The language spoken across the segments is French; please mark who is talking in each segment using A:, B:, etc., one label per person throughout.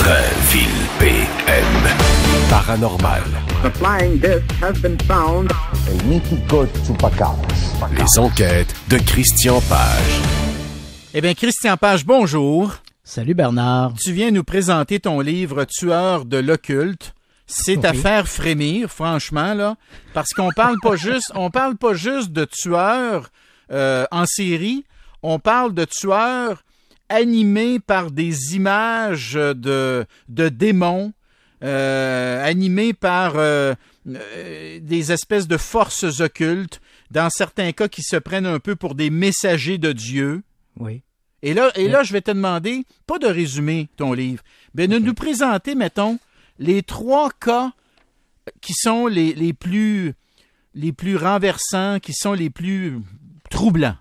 A: Drainville PM. Paranormal.
B: The flying disc has been found.
A: Les enquêtes de Christian Page.
C: Eh bien, Christian Page, bonjour.
D: Salut Bernard.
C: Tu viens nous présenter ton livre « Tueur de l'occulte ». C'est à faire frémir, franchement, là, parce qu'on parle pas juste, de tueurs en série, on parle de tueurs animés par des images de démons, animés par des espèces de forces occultes, dans certains cas qui se prennent un peu pour des messagers de Dieu.
D: Oui.
C: Et là, je vais te demander, pas de résumer ton livre, mais de nous présenter, mettons, les 3 cas qui sont les plus renversants, qui sont les plus troublants.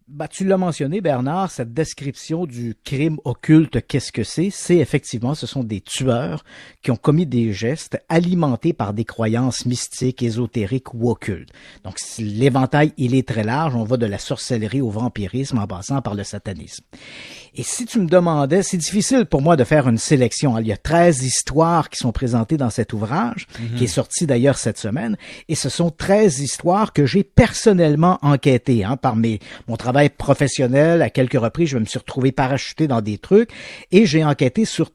D: Bah, tu l'as mentionné, Bernard, cette description du crime occulte, qu'est-ce que c'est? C'est effectivement, ce sont des tueurs qui ont commis des gestes alimentés par des croyances mystiques, ésotériques ou occultes. Donc, l'éventail, il est très large. On va de la sorcellerie au vampirisme en passant par le satanisme. Et si tu me demandais, c'est difficile pour moi de faire une sélection. Il y a 13 histoires qui sont présentées dans cet ouvrage, qui est sorti d'ailleurs cette semaine, et ce sont 13 histoires que j'ai personnellement enquêtées, par mon travail professionnel. À quelques reprises, je me suis retrouvé parachuté dans des trucs, et j'ai enquêté sur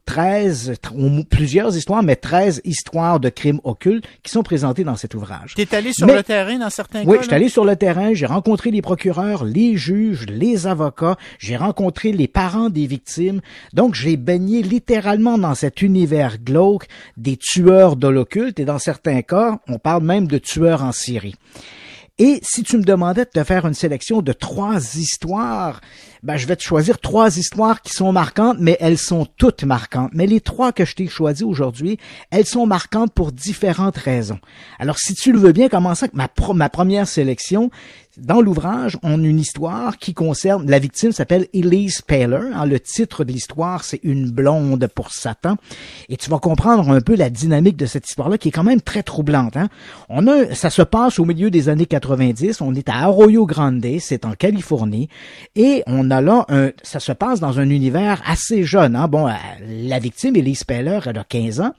D: plusieurs histoires, mais 13 histoires de crimes occultes qui sont présentées dans cet ouvrage.
C: T'es allé sur le terrain dans certains cas?
D: Oui, je suis allé sur le terrain, j'ai rencontré les procureurs, les juges, les avocats, j'ai rencontré les parents des victimes. Donc, j'ai baigné littéralement dans cet univers glauque des tueurs de l'occulte, et dans certains cas, on parle même de tueurs en série. Et si tu me demandais de te faire une sélection de 3 histoires, je vais te choisir 3 histoires qui sont marquantes, mais elles sont toutes marquantes. Mais les 3 que je t'ai choisies aujourd'hui, elles sont marquantes pour différentes raisons. Alors, si tu le veux bien, commençons avec ma première sélection. Dans l'ouvrage, on a une histoire qui concerne, la victime s'appelle Elise Paler. Le titre de l'histoire, c'est Une blonde pour Satan. Et tu vas comprendre un peu la dynamique de cette histoire-là, qui est quand même très troublante. Ça se passe au milieu des années 90. On est à Arroyo Grande, c'est en Californie. Et on a là ça se passe dans un univers assez jeune. La victime, Elise Paler, elle a 15 ans.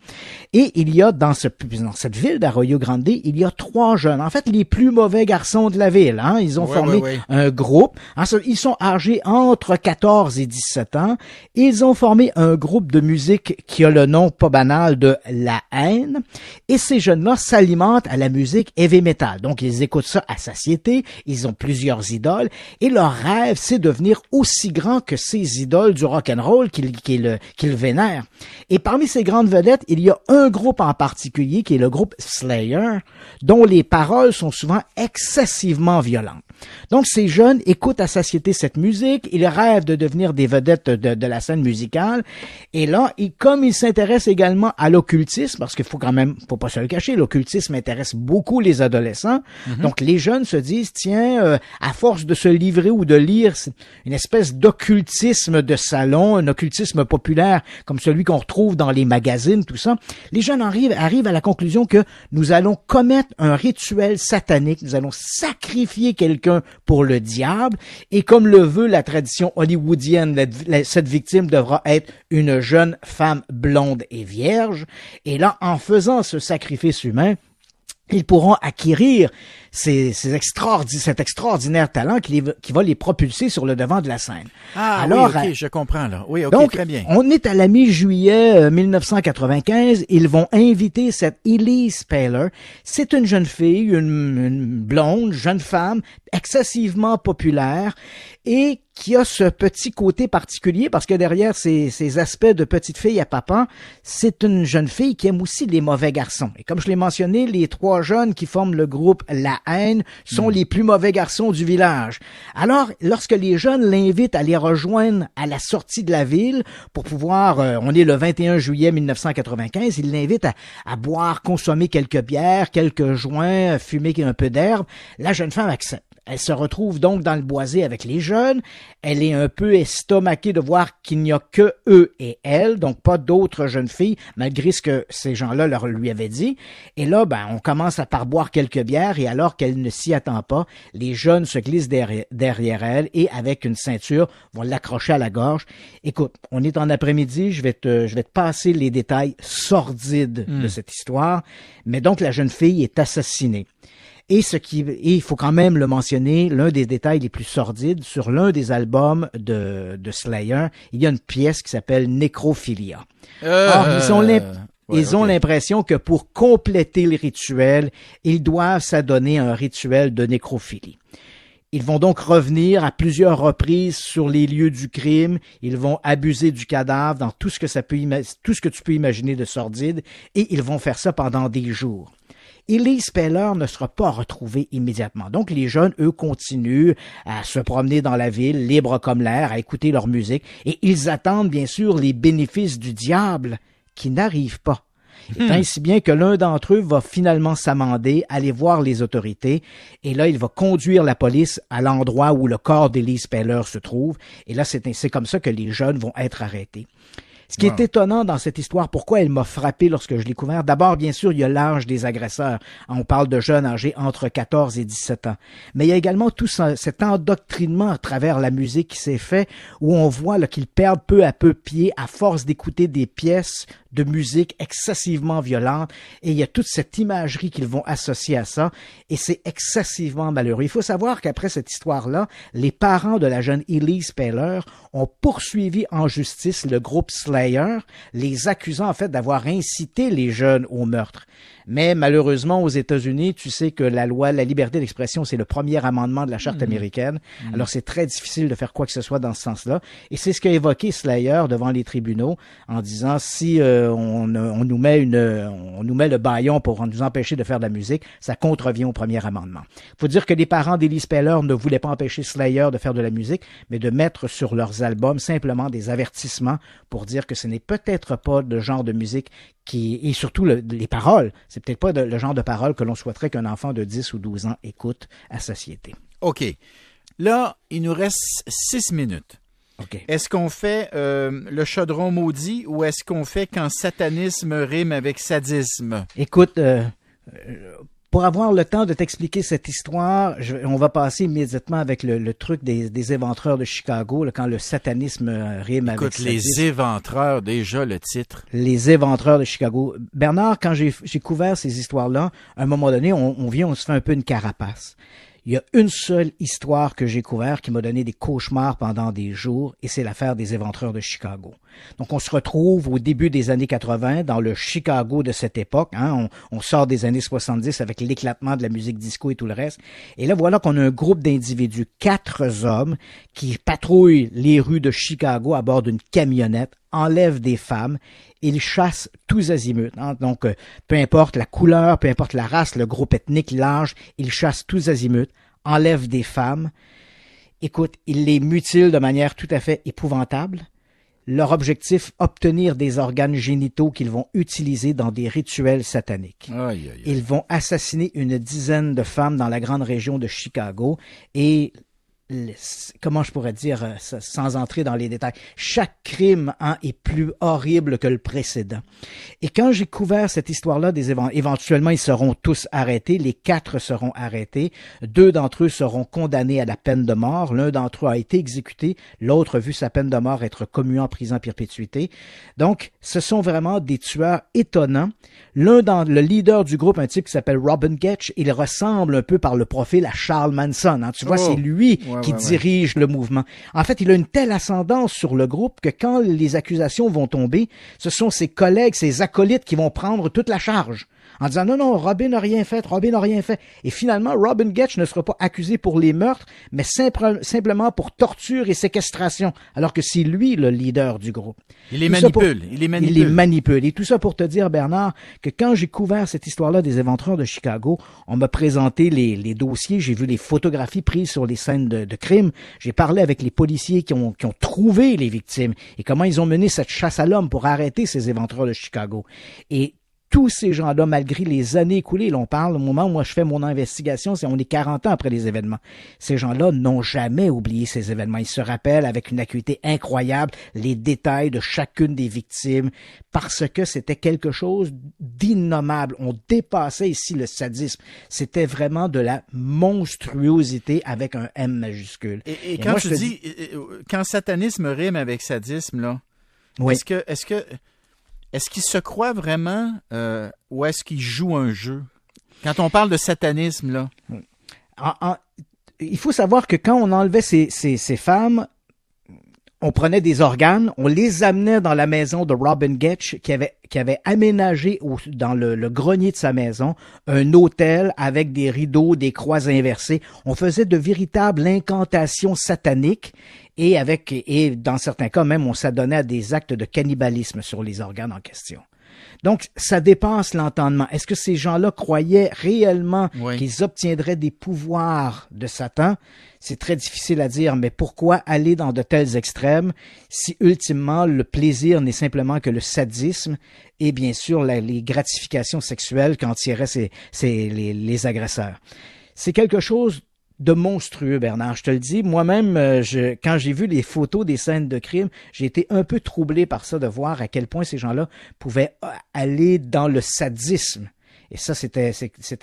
D: Et il y a, dans cette ville d'Arroyo Grande, il y a 3 jeunes. En fait, les plus mauvais garçons de la ville. Ils ont formé un groupe. Ils sont âgés entre 14 et 17 ans. Ils ont formé un groupe de musique qui a le nom pas banal de La Haine. Et ces jeunes-là s'alimentent à la musique heavy metal. Donc, ils écoutent ça à satiété. Ils ont plusieurs idoles. Et leur rêve, c'est de devenir aussi grand que ces idoles du rock'n'roll qu'ils vénèrent. Et parmi ces grandes vedettes, il y a un groupe en particulier qui est le groupe Slayer, dont les paroles sont souvent excessivement violentes. Donc, ces jeunes écoutent à satiété cette musique, ils rêvent de devenir des vedettes de la scène musicale, et là, comme ils s'intéressent également à l'occultisme, parce qu'il faut pas se le cacher, l'occultisme intéresse beaucoup les adolescents, donc les jeunes se disent, tiens, à force de se livrer ou de lire une espèce d'occultisme de salon, un occultisme populaire, comme celui qu'on retrouve dans les magazines, tout ça, les jeunes arrivent à la conclusion que nous allons commettre un rituel satanique, nous allons sacrifier quelqu'un pour le diable, et comme le veut la tradition hollywoodienne, cette victime devra être une jeune femme blonde et vierge, et là, en faisant ce sacrifice humain, ils pourront acquérir cet extraordinaire talent qui va les propulser sur le devant de la scène.
C: Alors, oui, ok, je comprends là. Oui, ok,
D: donc,
C: très bien.
D: On est à la mi-juillet 1995. Ils vont inviter cette Elise Paler. C'est une jeune fille, une blonde, jeune femme, excessivement populaire et qui a ce petit côté particulier parce que derrière ces aspects de petite fille à papa, c'est une jeune fille qui aime aussi les mauvais garçons. Et comme je l'ai mentionné, les 3 jeunes qui forment le groupe La Haine sont les plus mauvais garçons du village. Alors, lorsque les jeunes l'invitent à les rejoindre à la sortie de la ville pour pouvoir, on est le 21 juillet 1995, ils l'invitent à boire, consommer quelques bières, quelques joints, fumer un peu d'herbe, la jeune femme accepte. Elle se retrouve donc dans le boisé avec les jeunes. Elle est un peu estomaquée de voir qu'il n'y a que eux et elle, donc pas d'autres jeunes filles, malgré ce que ces gens-là lui avaient dit. Et là, on commence à parboire quelques bières et alors qu'elle ne s'y attend pas, les jeunes se glissent derrière elle et avec une ceinture vont l'accrocher à la gorge. Écoute, on est en après-midi, je vais te passer les détails sordides de cette histoire. Mais donc, la jeune fille est assassinée. Et il faut quand même le mentionner, l'un des détails les plus sordides, sur l'un des albums de Slayer, il y a une pièce qui s'appelle Necrophilia. Or, ils ont l'impression que pour compléter le rituel, ils doivent s'adonner à un rituel de nécrophilie. Ils vont donc revenir à plusieurs reprises sur les lieux du crime. Ils vont abuser du cadavre dans tout ce que tu peux imaginer de sordide, et ils vont faire ça pendant des jours. Elise Peller ne sera pas retrouvée immédiatement. Donc, les jeunes, eux, continuent à se promener dans la ville, libres comme l'air, à écouter leur musique, et ils attendent, bien sûr, les bénéfices du diable qui n'arrivent pas. Ainsi bien que l'un d'entre eux va finalement s'amender, aller voir les autorités, et là, il va conduire la police à l'endroit où le corps d'Elise Peller se trouve, et là, c'est comme ça que les jeunes vont être arrêtés. Ce qui est étonnant dans cette histoire, pourquoi elle m'a frappé lorsque je l'ai découvert, d'abord, bien sûr, il y a l'âge des agresseurs. On parle de jeunes âgés entre 14 et 17 ans. Mais il y a également tout cet endoctrinement à travers la musique qui s'est fait, où on voit qu'ils perdent peu à peu pied à force d'écouter des pièces de musique excessivement violente, et il y a toute cette imagerie qu'ils vont associer à ça, et c'est excessivement malheureux. Il faut savoir qu'après cette histoire-là, les parents de la jeune Elise Peller ont poursuivi en justice le groupe Slayer, les accusant en fait d'avoir incité les jeunes au meurtre. Mais malheureusement, aux États-Unis, tu sais que la loi, la liberté d'expression, c'est le premier amendement de la Charte américaine. Alors, c'est très difficile de faire quoi que ce soit dans ce sens-là. Et c'est ce qu'a évoqué Slayer devant les tribunaux en disant si on nous met le bâillon pour nous empêcher de faire de la musique, ça contrevient au premier amendement. Faut dire que les parents d'Elise Peller ne voulaient pas empêcher Slayer de faire de la musique, mais de mettre sur leurs albums simplement des avertissements pour dire que ce n'est peut-être pas le genre de musique et surtout les paroles, c'est peut-être pas le genre de paroles que l'on souhaiterait qu'un enfant de 10 ou 12 ans écoute à satiété.
C: OK. Là, il nous reste 6 minutes.
D: Okay.
C: Est-ce qu'on fait le chaudron maudit ou est-ce qu'on fait quand satanisme rime avec sadisme?
D: Écoute, pour avoir le temps de t'expliquer cette histoire, on va passer immédiatement avec le truc des éventreurs de Chicago, là, quand le satanisme rime avec sadisme.
C: Écoute, les éventreurs, déjà le titre.
D: Les éventreurs de Chicago. Bernard, quand j'ai couvert ces histoires-là, à un moment donné, on se fait un peu une carapace. Il y a une seule histoire que j'ai couverte qui m'a donné des cauchemars pendant des jours, et c'est l'affaire des éventreurs de Chicago. Donc, on se retrouve au début des années 80, dans le Chicago de cette époque. Hein, on sort des années 70 avec l'éclatement de la musique disco et tout le reste. Et là, voilà qu'on a un groupe d'individus, 4 hommes, qui patrouillent les rues de Chicago à bord d'une camionnette, enlèvent des femmes, ils chassent tous azimuts. Hein. Donc, peu importe la couleur, peu importe la race, le groupe ethnique, l'âge, ils chassent tous azimuts, enlèvent des femmes. Écoute, ils les mutilent de manière tout à fait épouvantable. Leur objectif, obtenir des organes génitaux qu'ils vont utiliser dans des rituels sataniques.
C: Aïe, aïe, aïe.
D: Ils vont assassiner une dizaine de femmes dans la grande région de Chicago et comment je pourrais dire, sans entrer dans les détails, chaque crime est plus horrible que le précédent. Et quand j'ai couvert cette histoire-là, éventuellement, ils seront tous arrêtés. Les 4 seront arrêtés. 2 d'entre eux seront condamnés à la peine de mort. L'un d'entre eux a été exécuté. L'autre a vu sa peine de mort être commue en prison à perpétuité. Donc, ce sont vraiment des tueurs étonnants. Le leader du groupe, un type qui s'appelle Robin Getch, il ressemble un peu par le profil à Charles Manson. Hein. Tu vois, c'est lui qui dirige le mouvement. En fait, il a une telle ascendance sur le groupe que quand les accusations vont tomber, ce sont ses collègues, ses acolytes qui vont prendre toute la charge. En disant non, Robin n'a rien fait, Robin n'a rien fait. Et finalement, Robin Getch ne sera pas accusé pour les meurtres, mais simplement pour torture et séquestration, alors que c'est lui le leader du groupe.
C: Il les manipule.
D: Il les manipule. Et tout ça pour te dire, Bernard, que quand j'ai couvert cette histoire-là des éventreurs de Chicago, on m'a présenté les dossiers, j'ai vu les photographies prises sur les scènes de crime, j'ai parlé avec les policiers qui ont trouvé les victimes et comment ils ont mené cette chasse à l'homme pour arrêter ces éventreurs de Chicago. Et tous ces gens-là, malgré les années écoulées, là, on parle au moment où moi je fais mon investigation, on est 40 ans après les événements. Ces gens-là n'ont jamais oublié ces événements. Ils se rappellent avec une acuité incroyable les détails de chacune des victimes parce que c'était quelque chose d'innommable. On dépassait ici le sadisme. C'était vraiment de la monstruosité avec un M majuscule.
C: Et quand moi, tu dis, quand satanisme rime avec sadisme, là,
D: oui.
C: Est-ce qu'il se croit vraiment ou est-ce qu'il joue un jeu? Quand on parle de satanisme, là.
D: Il faut savoir que quand on enlevait ces femmes, on prenait des organes, on les amenait dans la maison de Robin Getch qui avait aménagé dans le grenier de sa maison un hôtel avec des rideaux, des croix inversées. On faisait de véritables incantations sataniques et dans certains cas même on s'adonnait à des actes de cannibalisme sur les organes en question. Donc, ça dépasse l'entendement. Est-ce que ces gens-là croyaient réellement qu'ils obtiendraient des pouvoirs de Satan? C'est très difficile à dire, mais pourquoi aller dans de tels extrêmes si, ultimement, le plaisir n'est simplement que le sadisme et, bien sûr, les gratifications sexuelles qu'en tiraient les agresseurs? C'est quelque chose de monstrueux, Bernard. Je te le dis, moi-même, quand j'ai vu les photos des scènes de crime, j'ai été un peu troublé par ça, de voir à quel point ces gens-là pouvaient aller dans le sadisme. Et ça, c'était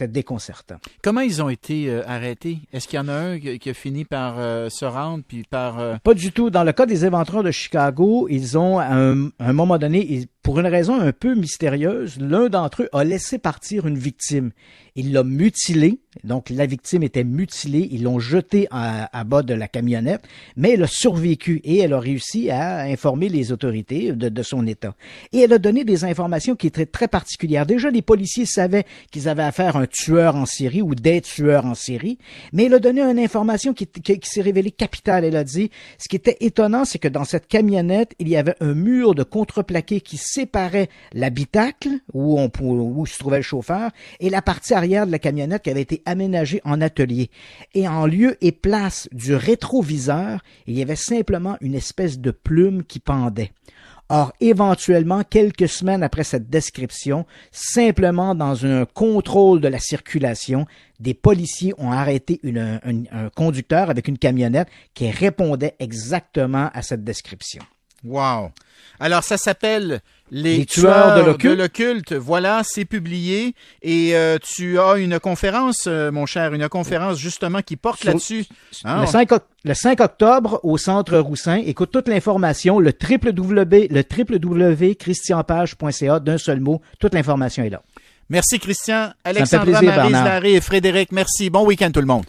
D: déconcertant.
C: Comment ils ont été arrêtés? Est-ce qu'il y en a un qui a fini par se rendre puis par...
D: Pas du tout. Dans le cas des éventreurs de Chicago, ils ont, à un moment donné, pour une raison un peu mystérieuse, l'un d'entre eux a laissé partir une victime. Il l'a mutilée, donc la victime était mutilée, ils l'ont jetée à bas de la camionnette, mais elle a survécu et elle a réussi à informer les autorités de son état. Et elle a donné des informations qui étaient très particulières. Déjà, les policiers savaient qu'ils avaient affaire à un tueur en série ou des tueurs en série, mais elle a donné une information qui s'est révélée capitale. Elle a dit, ce qui était étonnant, c'est que dans cette camionnette, il y avait un mur de contreplaqué qui séparait l'habitacle où se trouvait le chauffeur et la partie arrière de la camionnette qui avait été aménagée en atelier. Et en lieu et place du rétroviseur, il y avait simplement une espèce de plume qui pendait. Or, éventuellement, quelques semaines après cette description, simplement dans un contrôle de la circulation, des policiers ont arrêté un conducteur avec une camionnette qui répondait exactement à cette description.
C: Wow! Alors, ça s'appelle Les tueurs de l'occulte. Voilà, c'est publié. Et tu as une conférence, mon cher, une conférence justement qui porte là-dessus.
D: Le 5 octobre au Centre Roussin. Écoute toute l'information, le www.christianpage.ca d'un seul mot. Toute l'information est là.
C: Merci, Christian. Alexandra, Maryse, Larry et Frédéric, merci. Bon week-end tout le monde.